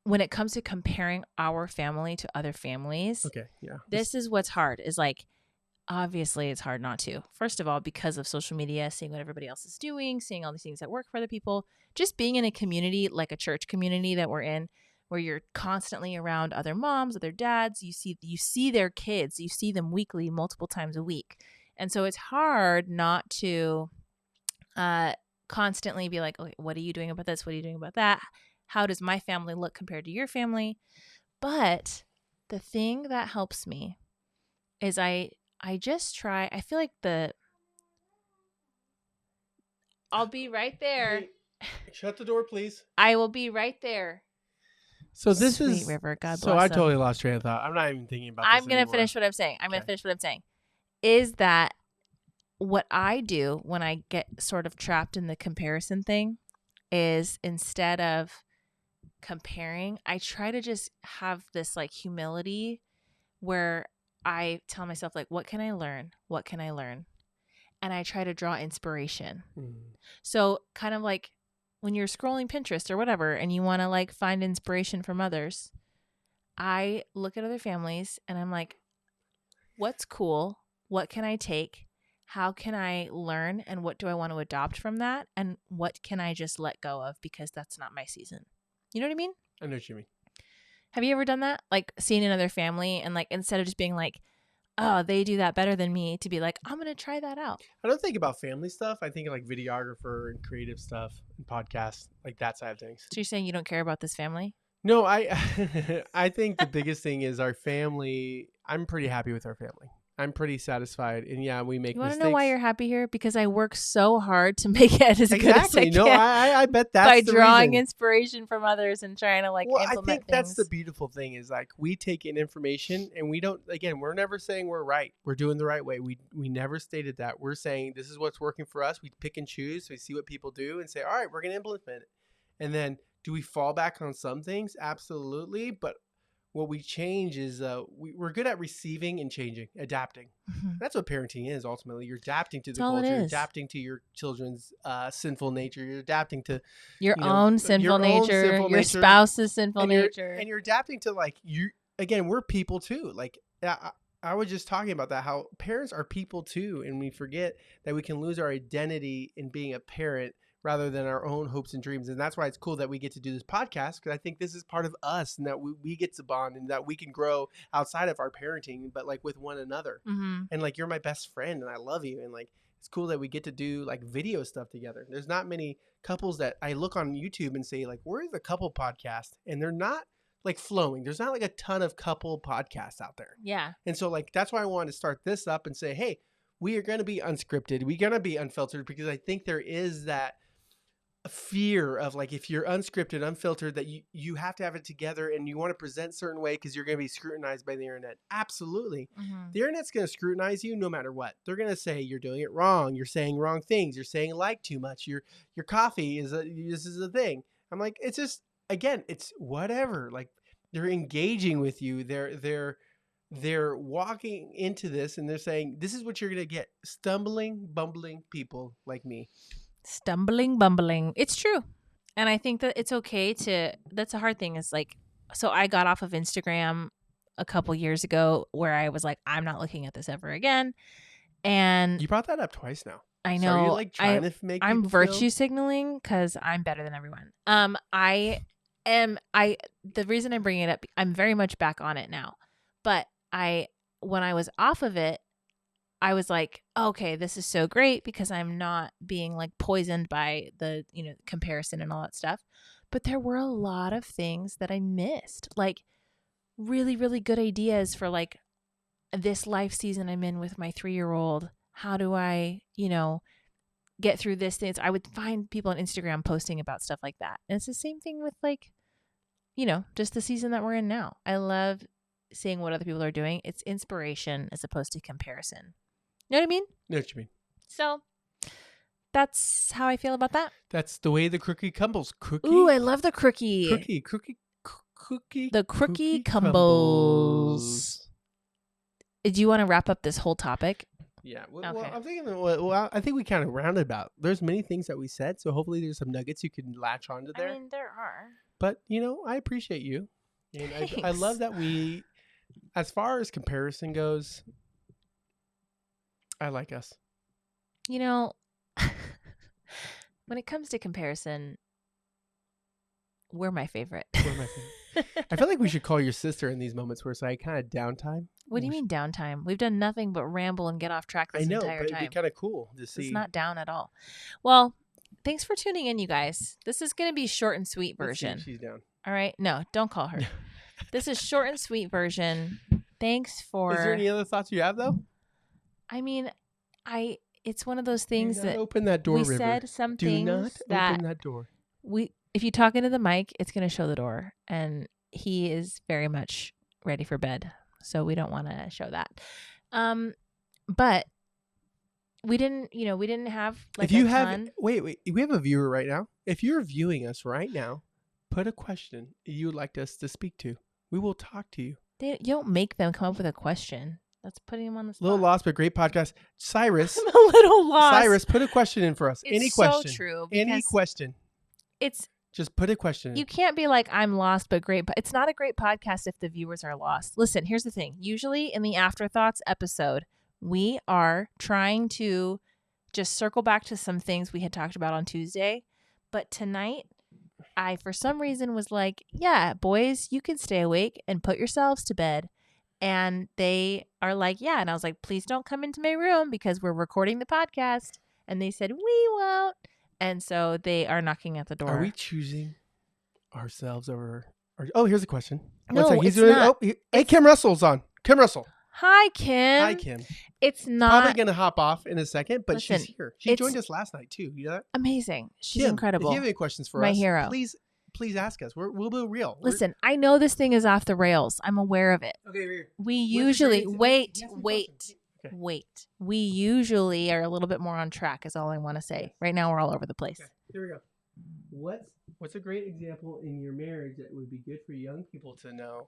when it comes to comparing our family to other families, Okay, yeah. this is what's hard is like, obviously it's hard not to. First of all, because of social media, seeing what everybody else is doing, seeing all these things that work for other people, just being in a community like a church community that we're in, where you're constantly around other moms, other dads, you see their kids, you see them weekly, multiple times a week. And so it's hard not to constantly be like, okay, what are you doing about this? What are you doing about that? How does my family look compared to your family? But the thing that helps me is I just try. I feel like I'll be right there. Hey, shut the door, please. I will be right there. So this Sweet is River. God so bless I them. totally lost train of thought. I'm not even thinking about this I'm going to finish what I'm saying. Is that what I do when I get sort of trapped in the comparison thing is instead of comparing, I try to just have this like humility where I tell myself like, what can I learn? What can I learn? And I try to draw inspiration. So kind of like when you're scrolling Pinterest or whatever and you want to like find inspiration from others, I look at other families and I'm like, what's cool? What can I take? How can I learn? And what do I want to adopt from that? And what can I just let go of because that's not my season? You know what I mean? I know what you mean. Have you ever done that? Like seeing another family and like instead of just being like, oh, they do that better than me, to be like, I'm going to try that out. I don't think about family stuff. I think like videographer and creative stuff and podcasts, like that side of things. So you're saying you don't care about this family? No, I think the biggest thing is our family. I'm pretty happy with our family. I'm pretty satisfied. And yeah, we make You want to mistakes. know why you're happy here? Because I work so hard to make it as good as I Exactly. can. No, I bet that's by the drawing reason. inspiration from others and trying to like Well, implement I think things. that's the beautiful thing is like we take in information and we don't, again, we're never saying we're right. We're doing the right way. We never stated that. We're saying this is what's working for us. We pick and choose. We see what people do and say, all right, we're going to implement it. And then do we fall back on some things? Absolutely. But what we change is we're good at receiving and changing, adapting. Mhm. That's what parenting is ultimately. You're adapting to the That's all it culture, you're is. adapting to your children's sinful nature, you're adapting to Your you know, own sinful nature, your spouse's sinful nature. and you're adapting to like you again. We're people too. Like I was just talking about that. How parents are people too, and we forget that we can lose our identity in being a parent rather than our own hopes and dreams. And that's why it's cool that we get to do this podcast because I think this is part of us, and that we get to bond, and that we can grow outside of our parenting, but like with one another. Mm-hmm. And like you're my best friend, and I love you, and like it's cool that we get to do like video stuff together. There's not many couples that I look on YouTube and say like, where's the couple podcast? And they're not like flowing. There's not like a ton of couple podcasts out there. Yeah. And so like, that's why I wanted to start this up and say, hey, we are going to be unscripted. We're going to be unfiltered because I think there is that fear of like, if you're unscripted, unfiltered, that you have to have it together and you want to present a certain way because you're going to be scrutinized by the internet. Absolutely. Mm-hmm. The internet's going to scrutinize you no matter what. They're going to say you're doing it wrong. You're saying wrong things. You're saying like too much. Your coffee this is a thing. I'm like, it's just, again, it's whatever. Like they're engaging with you. They're walking into this and they're saying, this is what you're going to get. Stumbling, bumbling people like me. Stumbling, bumbling. It's true. And I think that it's okay to, that's a hard thing is like, so I got off of Instagram a couple years ago where I was like, I'm not looking at this ever again. And you brought that up twice now. I know. So are you like trying to make I'm people virtue signaling because I'm better than everyone. The reason I'm bringing it up, I'm very much back on it now. But when I was off of it, I was like, okay, this is so great because I'm not being like poisoned by the, comparison and all that stuff. But there were a lot of things that I missed, like really, really good ideas for like this life season I'm in with my 3-year-old. How do I, get through this thing? I would find people on Instagram posting about stuff like that. And it's the same thing with like, just the season that we're in now. I love seeing what other people are doing. It's inspiration as opposed to comparison. You know what I mean? Know what you mean. So that's how I feel about that. That's the way the cookie crumbles. Cookie? Ooh, I love the cookie. Cookie. The cookie crumbles. Do you want to wrap up this whole topic? Yeah. Well, Okay. I'm thinking, I think we kind of rounded about. There's many things that we said, so hopefully there's some nuggets you can latch onto there. I mean, there are. But I appreciate you, and I love that we, as far as comparison goes, I like us. When it comes to comparison, we're my favorite. We're my favorite. I feel like we should call your sister in these moments where it's like kind of downtime. What do you mean downtime? We've done nothing but ramble and get off track this entire time. But it'd be kind of cool to see. It's not down at all. Well, thanks for tuning in, you guys. This is going to be short and sweet version. She's down. All right. No, don't call her. This is short and sweet version. Thanks for. Is there any other thoughts you have though? I mean, it's one of those things that open that door. We River. said some Do things not that open that door. If you talk into the mic, it's going to show the door, and he is very much ready for bed, so we don't want to show that. But we didn't have like wait, we have a viewer right now. If you're viewing us right now, put a question you would like us to speak to. We will talk to you. You don't make them come up with a question. That's putting them on the spot. Little lost, but great podcast. Cyrus. I'm a little lost. Cyrus, put a question in for us. Any question. So true. Any question. Just put a question in. You can't be like, I'm lost, but great. But it's not a great podcast if the viewers are lost. Listen, here's the thing. Usually in the Afterthoughts episode, we are trying to just circle back to some things we had talked about on Tuesday. But tonight, I, for some reason, was like, yeah, boys, you can stay awake and put yourselves to bed. And they are like, yeah. And I was like, please don't come into my room because we're recording the podcast. And they said, we won't. And so they are knocking at the door. Are we choosing ourselves over? Oh, here's a question. No, it's not. Hey, Kim Russell's on. Kim Russell. Hi, Kim. Hi, Kim. It's not. Probably going to hop off in a second, but Listen, she's here. She joined us last night, too. You know that? Amazing. She's Kim, incredible. If you have any questions for us, my hero. Please ask us. We'll be real. Listen, I know this thing is off the rails. I'm aware of it. Okay, we usually wait. Okay. Wait. We usually are a little bit more on track is all I want to say. Yes. Right now we're all over the place. Okay, here we go. What's a great example in your marriage that would be good for young people to know